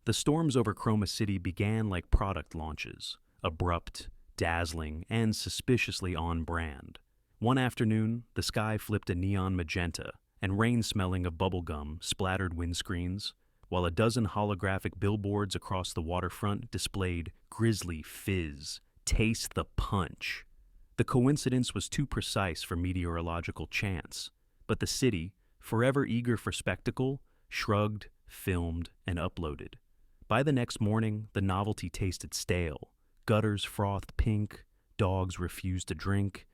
The storms over Chroma City began like product launches, abrupt, dazzling, and suspiciously on brand. One afternoon, the sky flipped a neon magenta, and rain smelling of bubblegum splattered windscreens, while a dozen holographic billboards across the waterfront displayed "Grizzly Fizz, Taste the Punch." The coincidence was too precise for meteorological chance, but the city, forever eager for spectacle, shrugged, filmed, and uploaded. By the next morning, the novelty tasted stale. Gutters frothed pink, dogs refused to drink,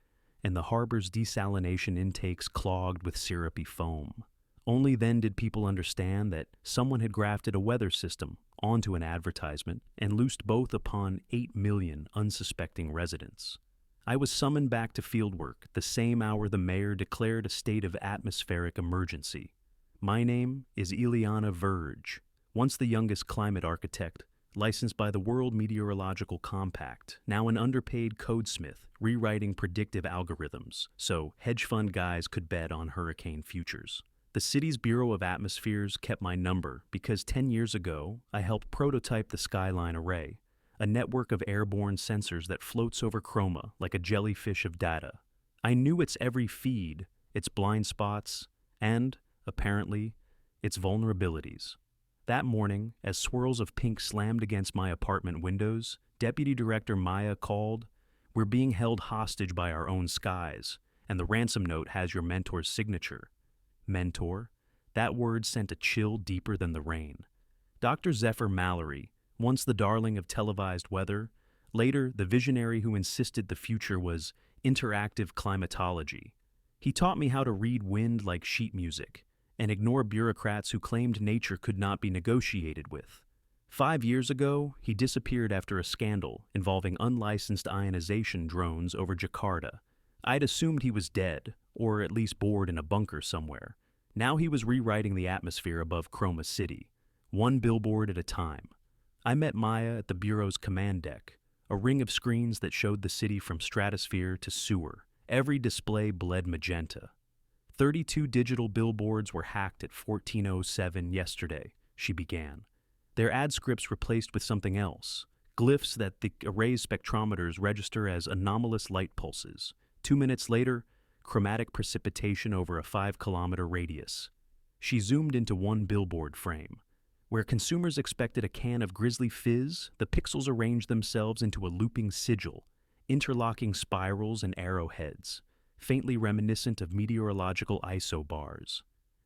and the harbor's desalination intakes clogged with syrupy foam. Only then did people understand that someone had grafted a weather system onto an advertisement and loosed both upon 8 million unsuspecting residents. I was summoned back to fieldwork the same hour the mayor declared a state of atmospheric emergency. My name is Ileana Verge, once the youngest climate architect, licensed by the World Meteorological Compact, now an underpaid codesmith rewriting predictive algorithms so hedge fund guys could bet on hurricane futures. The city's Bureau of Atmospheres kept my number because 10 years ago I helped prototype the Skyline Array, a network of airborne sensors that floats over Chroma like a jellyfish of data. I knew its every feed, its blind spots, and, apparently, its vulnerabilities. That morning, as swirls of pink slammed against my apartment windows, Deputy Director Maya called, "We're being held hostage by our own skies, and the ransom note has your mentor's signature." Mentor? That word sent a chill deeper than the rain. Dr. Zephyr Mallory, once the darling of televised weather, later the visionary who insisted the future was interactive climatology. He taught me how to read wind like sheet music and ignore bureaucrats who claimed nature could not be negotiated with. 5 years ago, he disappeared after a scandal involving unlicensed ionization drones over Jakarta. I'd assumed he was dead, or at least bored in a bunker somewhere. Now he was rewriting the atmosphere above Chroma City, one billboard at a time. I met Maya at the Bureau's command deck, a ring of screens that showed the city from stratosphere to sewer. Every display bled magenta. 32 digital billboards were hacked at 14:07 yesterday, she began. Their ad scripts replaced with something else, glyphs that the array's spectrometers register as anomalous light pulses. 2 minutes later, chromatic precipitation over a 5-kilometer radius. She zoomed into one billboard frame. Where consumers expected a can of Grizzly Fizz, the pixels arranged themselves into a looping sigil, interlocking spirals and arrowheads, faintly reminiscent of meteorological isobars.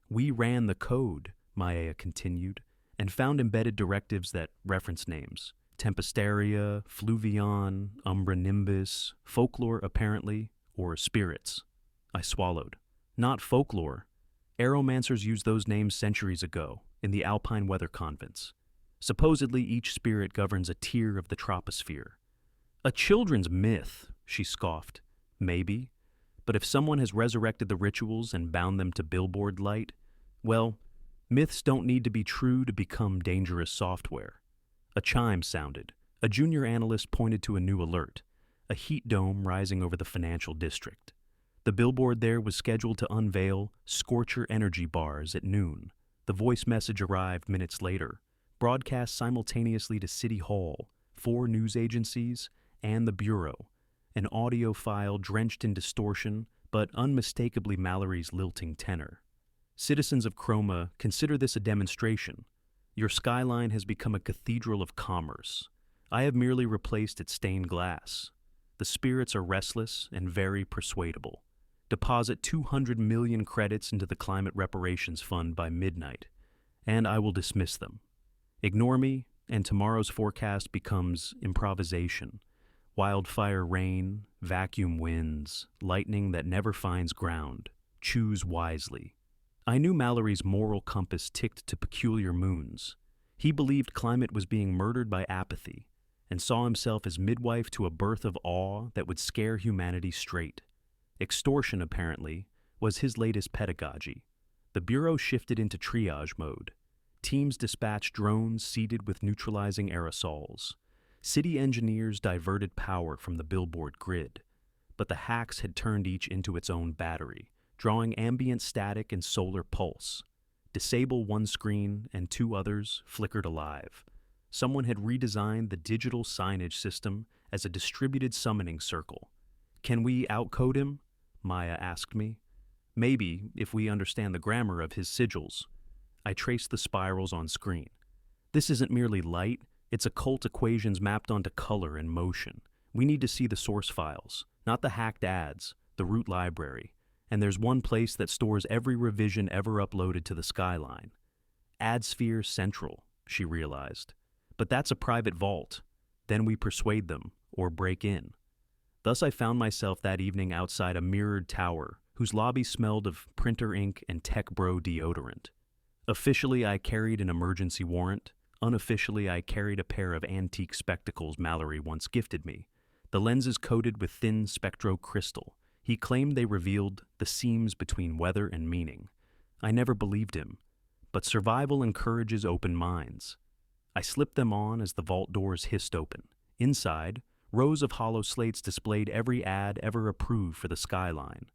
"We ran the code," Maya continued, and found embedded directives that reference names. Tempestaria, Fluvion, Umbra Nimbus, folklore apparently, or spirits. I swallowed. Not folklore. Aeromancers used those names centuries ago, in the alpine weather convents. Supposedly each spirit governs a tier of the troposphere. "A children's myth," she scoffed. "Maybe. But if someone has resurrected the rituals and bound them to billboard light, well, myths don't need to be true to become dangerous software." A chime sounded. A junior analyst pointed to a new alert, a heat dome rising over the financial district. The billboard there was scheduled to unveil Scorcher energy bars at noon. The voice message arrived minutes later, broadcast simultaneously to City Hall, 4 news agencies, and the Bureau, an audio file drenched in distortion, but unmistakably Mallory's lilting tenor. "Citizens of Chroma, consider this a demonstration. Your skyline has become a cathedral of commerce. I have merely replaced its stained glass. The spirits are restless and very persuadable. Deposit 200 million credits into the Climate Reparations Fund by midnight, and I will dismiss them. Ignore me, and tomorrow's forecast becomes improvisation. Wildfire rain, vacuum winds, lightning that never finds ground. Choose wisely." I knew Mallory's moral compass ticked to peculiar moons. He believed climate was being murdered by apathy, and saw himself as midwife to a birth of awe that would scare humanity straight. Extortion, apparently, was his latest pedagogy. The Bureau shifted into triage mode. Teams dispatched drones seeded with neutralizing aerosols. City engineers diverted power from the billboard grid. But the hacks had turned each into its own battery, drawing ambient static and solar pulse. Disable one screen, and 2 others flickered alive. Someone had redesigned the digital signage system as a distributed summoning circle. Can we outcode him? Maya asked me. Maybe, if we understand the grammar of his sigils. I traced the spirals on screen. This isn't merely light, it's occult equations mapped onto color and motion. We need to see the source files, not the hacked ads, the root library. And there's one place that stores every revision ever uploaded to the skyline. AdSphere Central, she realized. But that's a private vault. Then we persuade them, or break in. Thus I found myself that evening outside a mirrored tower, whose lobby smelled of printer ink and tech bro deodorant. Officially, I carried an emergency warrant. Unofficially, I carried a pair of antique spectacles Mallory once gifted me, the lenses coated with thin spectrocrystal. He claimed they revealed the seams between weather and meaning. I never believed him, but survival encourages open minds. I slipped them on as the vault doors hissed open. Inside, rows of hollow slates displayed every ad ever approved for the skyline.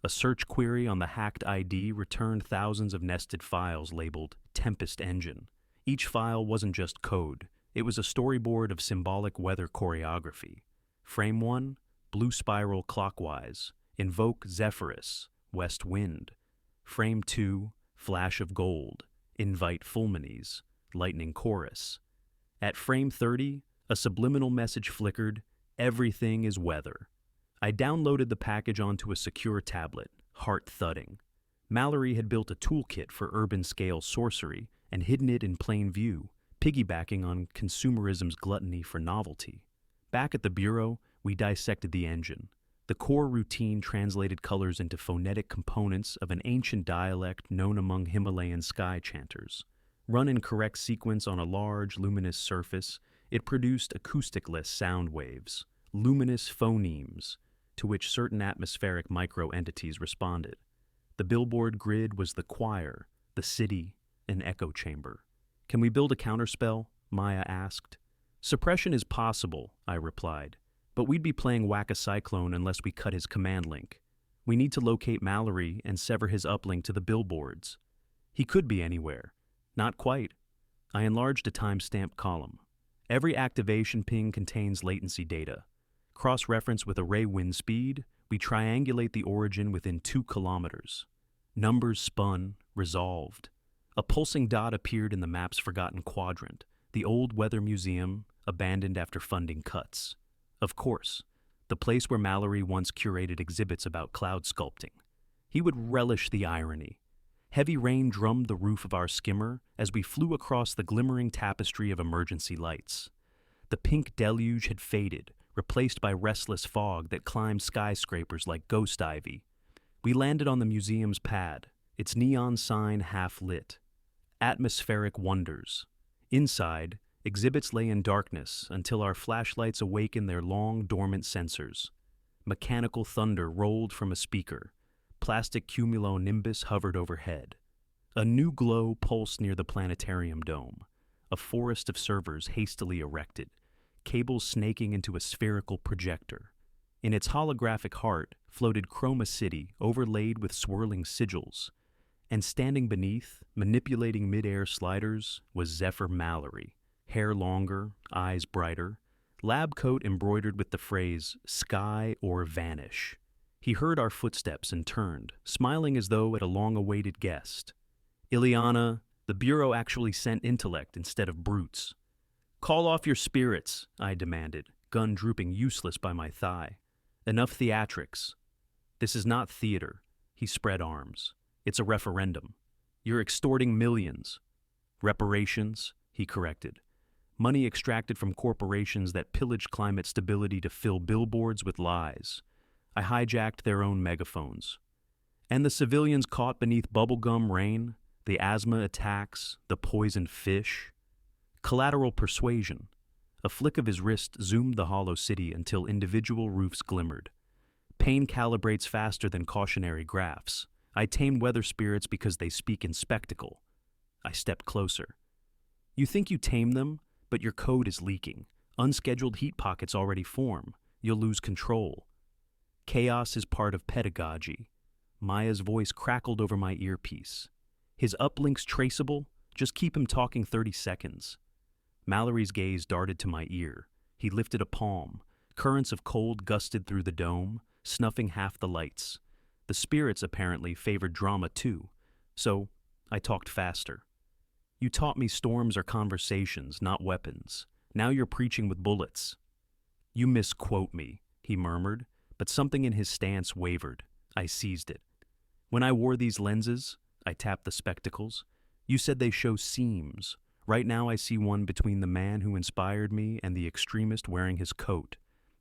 A search query on the hacked ID returned thousands of nested files labeled Tempest Engine. Each file wasn't just code, it was a storyboard of symbolic weather choreography. Frame 1, blue spiral clockwise, invoke Zephyrus, west wind. Frame 2, flash of gold, invite fulmines, lightning chorus. At frame 30, a subliminal message flickered, everything is weather. I downloaded the package onto a secure tablet, heart thudding. Mallory had built a toolkit for urban-scale sorcery and hidden it in plain view, piggybacking on consumerism's gluttony for novelty. Back at the bureau, we dissected the engine. The core routine translated colors into phonetic components of an ancient dialect known among Himalayan sky chanters. Run in correct sequence on a large, luminous surface, it produced acousticless sound waves, luminous phonemes, to which certain atmospheric micro-entities responded. The Billboard grid was the choir, the city, an echo chamber. Can we build a counterspell? Maya asked. Suppression is possible, I replied, but we'd be playing Whack-a-Cyclone unless we cut his command link. We need to locate Mallory and sever his uplink to the billboards. He could be anywhere. Not quite. I enlarged a timestamp column. Every activation ping contains latency data. Cross-reference with array wind speed, we triangulate the origin within 2 kilometers. Numbers spun, resolved. A pulsing dot appeared in the map's forgotten quadrant, the old weather museum, abandoned after funding cuts. Of course, the place where Mallory once curated exhibits about cloud sculpting. He would relish the irony. Heavy rain drummed the roof of our skimmer as we flew across the glimmering tapestry of emergency lights. The pink deluge had faded, replaced by restless fog that climbed skyscrapers like ghost ivy. We landed on the museum's pad, its neon sign half lit. Atmospheric wonders. Inside, exhibits lay in darkness until our flashlights awakened their long, dormant sensors. Mechanical thunder rolled from a speaker. Plastic cumulonimbus hovered overhead. A new glow pulsed near the planetarium dome. A forest of servers hastily erected, cables snaking into a spherical projector. In its holographic heart floated Chroma City overlaid with swirling sigils. And standing beneath, manipulating mid-air sliders, was Zephyr Mallory. Hair longer, eyes brighter, lab coat embroidered with the phrase, "Sky or Vanish." He heard our footsteps and turned, smiling as though at a long-awaited guest. "Ileana, the Bureau actually sent intellect instead of brutes." "Call off your spirits," I demanded, gun drooping useless by my thigh. "Enough theatrics." "This is not theater," he spread arms. "It's a referendum. You're extorting millions." "Reparations," he corrected. "Money extracted from corporations that pillage climate stability to fill billboards with lies. I hijacked their own megaphones. And the civilians caught beneath bubblegum rain, the asthma attacks, the poisoned fish." Collateral persuasion. A flick of his wrist zoomed the hollow city until individual roofs glimmered. Pain calibrates faster than cautionary graphs. I tame weather spirits because they speak in spectacle. I stepped closer. "You think you tame them, but your code is leaking. Unscheduled heat pockets already form. You'll lose control." "Chaos is part of pedagogy." Maya's voice crackled over my earpiece. "His uplinks traceable? Just keep him talking 30 seconds. Mallory's gaze darted to my ear. He lifted a palm. Currents of cold gusted through the dome, snuffing half the lights. The spirits apparently favored drama too, so I talked faster. You taught me storms are conversations, not weapons. Now you're preaching with bullets. You misquote me, he murmured, but something in his stance wavered. I seized it. When I wore these lenses, I tapped the spectacles. You said they show seams. Right now I see one between the man who inspired me and the extremist wearing his coat.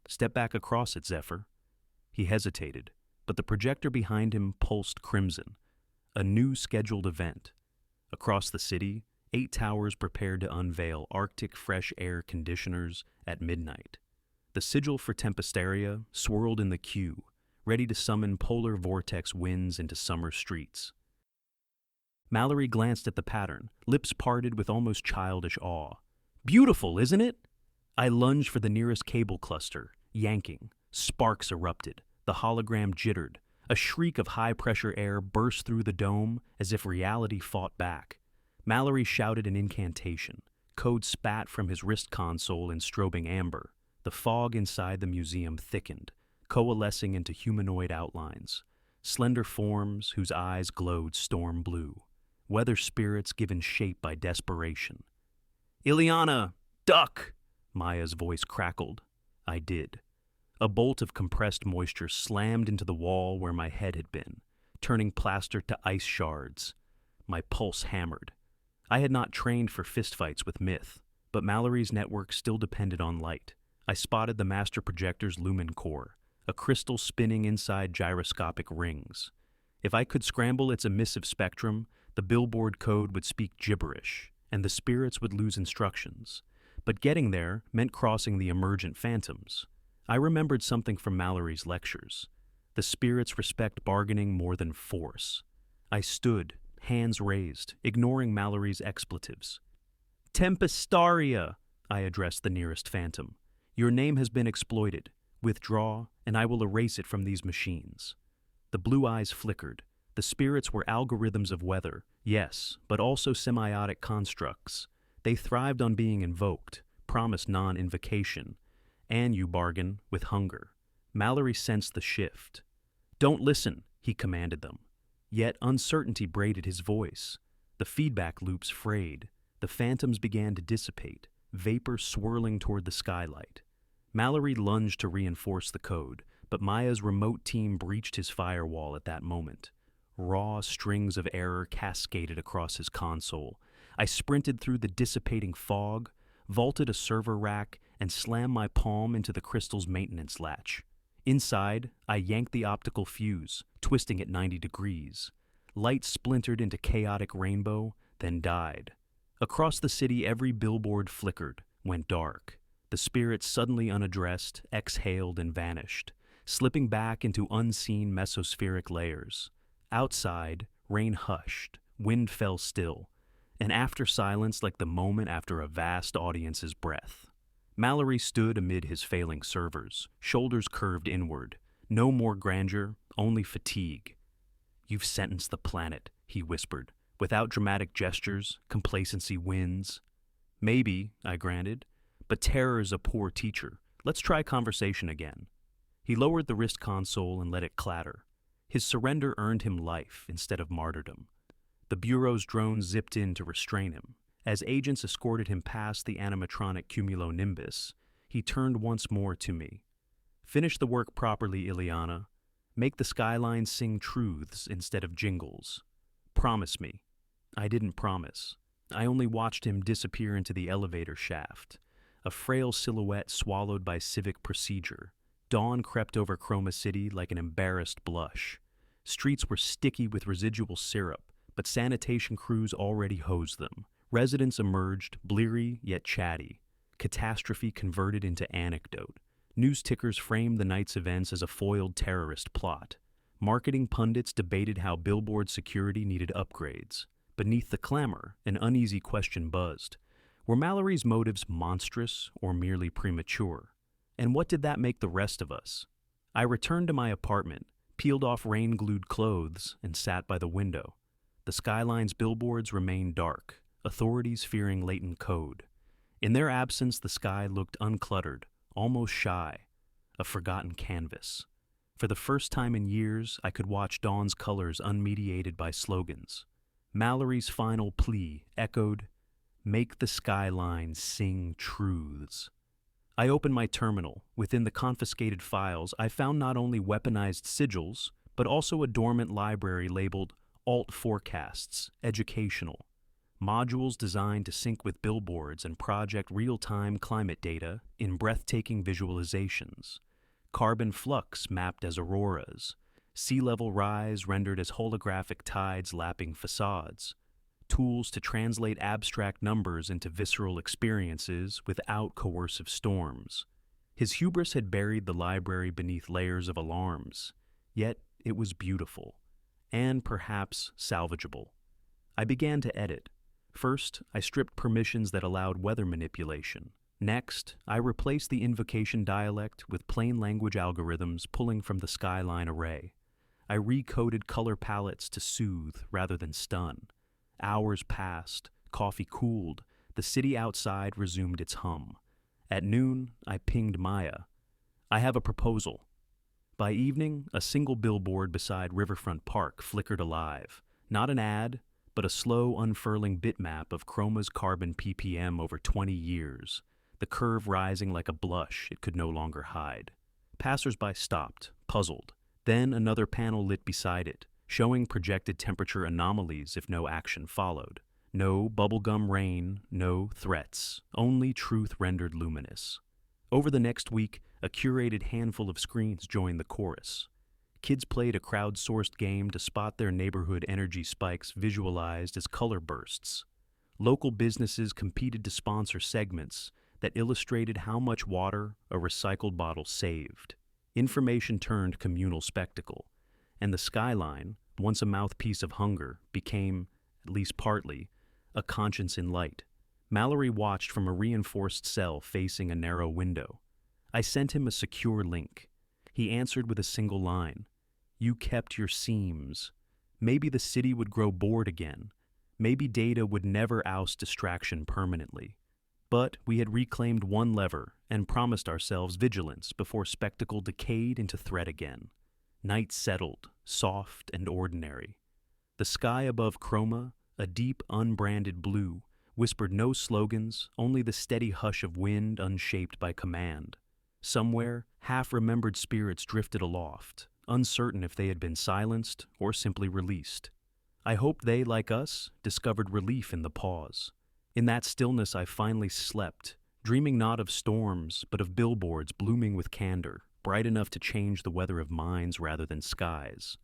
Step back across it, Zephyr. He hesitated, but the projector behind him pulsed crimson. A new scheduled event. Across the city, 8 towers prepared to unveil Arctic fresh air conditioners at midnight. The sigil for Tempestaria swirled in the queue, ready to summon polar vortex winds into summer streets. Mallory glanced at the pattern, lips parted with almost childish awe. Beautiful, isn't it? I lunged for the nearest cable cluster, yanking. Sparks erupted. The hologram jittered. A shriek of high-pressure air burst through the dome as if reality fought back. Mallory shouted an incantation. Code spat from his wrist console in strobing amber. The fog inside the museum thickened, coalescing into humanoid outlines. Slender forms whose eyes glowed storm blue. Weather spirits given shape by desperation. "Ileana, duck!" Maya's voice crackled. I did. A bolt of compressed moisture slammed into the wall where my head had been, turning plaster to ice shards. My pulse hammered. I had not trained for fistfights with myth, but Mallory's network still depended on light. I spotted the master projector's lumen core, a crystal spinning inside gyroscopic rings. If I could scramble its emissive spectrum, the Billboard code would speak gibberish, and the spirits would lose instructions. But getting there meant crossing the emergent phantoms. I remembered something from Mallory's lectures. The spirits respect bargaining more than force. I stood, hands raised, ignoring Mallory's expletives. "Tempestaria," I addressed the nearest phantom. "Your name has been exploited. Withdraw, and I will erase it from these machines." The blue eyes flickered. The spirits were algorithms of weather, yes, but also semiotic constructs. They thrived on being invoked, promised non-invocation, and you bargain with hunger. Mallory sensed the shift. "Don't listen," he commanded them. Yet uncertainty braided his voice. The feedback loops frayed. The phantoms began to dissipate, vapor swirling toward the skylight. Mallory lunged to reinforce the code, but Maya's remote team breached his firewall at that moment. Raw strings of error cascaded across his console. I sprinted through the dissipating fog, vaulted a server rack, and slammed my palm into the crystal's maintenance latch. Inside, I yanked the optical fuse, twisting it 90 degrees. Light splintered into chaotic rainbow, then died. Across the city, every billboard flickered, went dark. The spirits, suddenly unaddressed, exhaled and vanished, slipping back into unseen mesospheric layers. Outside, rain hushed, wind fell still, an after silence like the moment after a vast audience's breath. Mallory stood amid his failing servers, shoulders curved inward. No more grandeur, only fatigue. "You've sentenced the planet," he whispered. Without dramatic gestures, complacency wins. "Maybe," I granted, "but terror is a poor teacher. Let's try conversation again." He lowered the wrist console and let it clatter. His surrender earned him life instead of martyrdom. The Bureau's drone zipped in to restrain him. As agents escorted him past the animatronic cumulonimbus, he turned once more to me. "Finish the work properly, Ileana. Make the skyline sing truths instead of jingles. Promise me." I didn't promise. I only watched him disappear into the elevator shaft, a frail silhouette swallowed by civic procedure. Dawn crept over Chroma City like an embarrassed blush. Streets were sticky with residual syrup, but sanitation crews already hosed them. Residents emerged, bleary yet chatty. Catastrophe converted into anecdote. News tickers framed the night's events as a foiled terrorist plot. Marketing pundits debated how Billboard security needed upgrades. Beneath the clamor, an uneasy question buzzed. Were Mallory's motives monstrous or merely premature? And what did that make the rest of us? I returned to my apartment, peeled off rain-glued clothes, and sat by the window. The skyline's billboards remained dark, authorities fearing latent code. In their absence, the sky looked uncluttered, almost shy, a forgotten canvas. For the first time in years, I could watch dawn's colors unmediated by slogans. Mallory's final plea echoed, "Make the skyline sing truths." I opened my terminal. Within the confiscated files, I found not only weaponized sigils, but also a dormant library labeled Alt Forecasts, Educational. Modules designed to sync with billboards and project real-time climate data in breathtaking visualizations. Carbon flux mapped as auroras. Sea level rise rendered as holographic tides lapping facades. Tools to translate abstract numbers into visceral experiences without coercive storms. His hubris had buried the library beneath layers of alarms, yet it was beautiful, and perhaps salvageable. I began to edit. First, I stripped permissions that allowed weather manipulation. Next, I replaced the invocation dialect with plain language algorithms pulling from the skyline array. I recoded color palettes to soothe rather than stun. Hours passed, coffee cooled, the city outside resumed its hum. At noon, I pinged Maya. "I have a proposal." By evening, a single billboard beside Riverfront Park flickered alive. Not an ad, but a slow unfurling bitmap of Chroma's carbon ppm over 20 years, the curve rising like a blush it could no longer hide. Passers-by stopped, puzzled. Then another panel lit beside it, showing projected temperature anomalies if no action followed. No bubblegum rain, no threats, only truth rendered luminous. Over the next week, a curated handful of screens joined the chorus. Kids played a crowdsourced game to spot their neighborhood energy spikes visualized as color bursts. Local businesses competed to sponsor segments that illustrated how much water a recycled bottle saved. Information turned communal spectacle, and the skyline, once a mouthpiece of hunger, became, at least partly, a conscience in light. Mallory watched from a reinforced cell facing a narrow window. I sent him a secure link. He answered with a single line. "You kept your seams." Maybe the city would grow bored again. Maybe data would never oust distraction permanently. But we had reclaimed one lever and promised ourselves vigilance before spectacle decayed into threat again. Night settled, soft and ordinary. The sky above Chroma, a deep, unbranded blue, whispered no slogans, only the steady hush of wind unshaped by command. Somewhere, half-remembered spirits drifted aloft, uncertain if they had been silenced or simply released. I hoped they, like us, discovered relief in the pause. In that stillness I finally slept, dreaming not of storms, but of billboards blooming with candor, bright enough to change the weather of minds rather than skies.